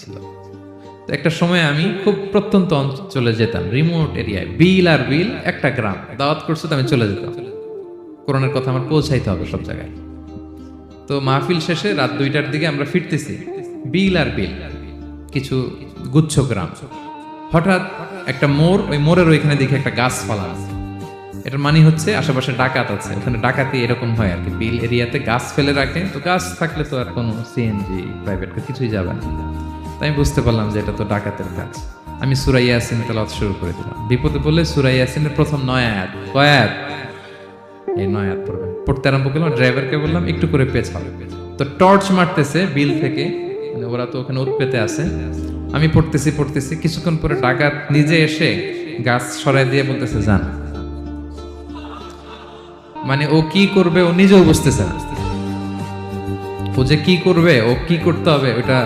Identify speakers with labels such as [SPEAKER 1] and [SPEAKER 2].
[SPEAKER 1] ছিল। তো একটা সময় আমি খুব প্রত্যন্ত অঞ্চলে যেতাম, রিমোট এরিয়ায়, বিল আর বিল একটা গ্রাম, দাওয়াত করছে তো আমি চলে যেতাম। কোরআনের কথা আমার পৌঁছাইতে হবে সব জায়গায়। তো মাহফিল শেষে রাত 2টার দিকে আমরা ফিরতেছি, বিল আর বিল, কিছু গুচ্ছ গ্রাম। হঠাৎ একটা মোড়, ওই মোড়ের ওইখানে দেখি একটা গাছ ফালানো। এটার মানে হচ্ছে আশেপাশে ডাকাত আছে, ওখানে ডাকাতি এরকম হয় আর কি, বিল এরিয়াতে গাছ ফেলে রাখে, তো গাছ থাকলে তো আর কোনো সিএনজি প্রাইভেট কিছুই যাবে না। তাই আমি বুঝতে পারলাম যে এটা তো ডাকাতের কাজ। আমি সূরা ইয়াসিন তেলাওয়াত শুরু করে দিলাম। বিপদে বলে সূরা ইয়াসিনের প্রথম 9 আয়াত, কয় আয়াত? এই 9 আয়াত পড়বে। পড়তে আরম্ভ করলাম, ড্রাইভারকে বললাম একটু করে পেছাও। তো টর্চ মারতেছে বিল থেকে, মানে ওরা তো ওখানে উৎপেতে আছে। আমি পড়তেছি, কিছুক্ষণ পরে ডাকাত নিজে এসে গাছ সরাই দিয়ে বলতেছে যান। মানে ও কি করবে ও নিজেও বুঝতেছে না, ও যে কি করবে, ও কি করতে হবে ওটা